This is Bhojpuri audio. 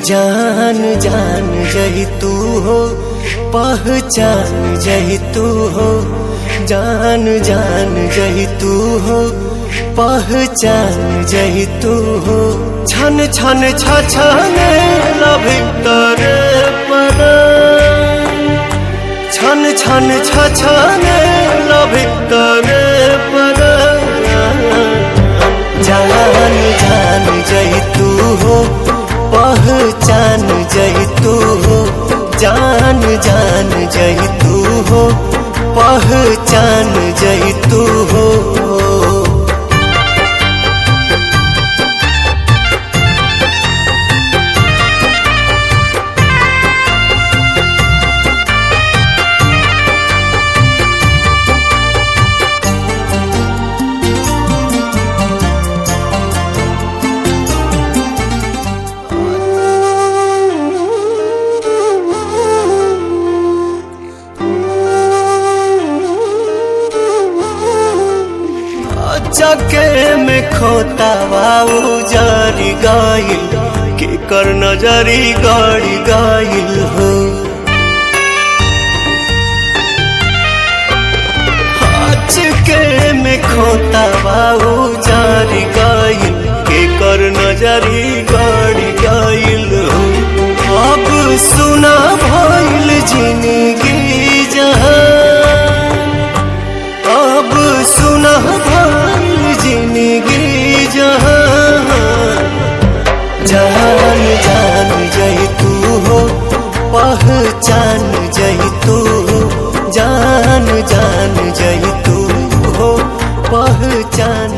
जान जान जही तू हो, पहचान जही तू हो। जान जान जही तू हो, पहचान जही तू हो। छन छन छछने भीतर परान, छन छन छछने भीतर परान। जान जान जही तू हो, पहचान जही तू हो। जान जान जही तू हो, पहचान जही तू हो। चके में खोता बाबू जारी गाइल, के कर नजरी गाड़ी गाइल हो। चके में खोता बाबू जारी गाइल, के कर नजरी गाड़ी गाइल हो। अब सुना भइल जिंदगी जहां, अब सुना जिंदगी जहां। जान जान जही तू हो, पहचान जही तू हो। जान जान जही तू हो, पहचान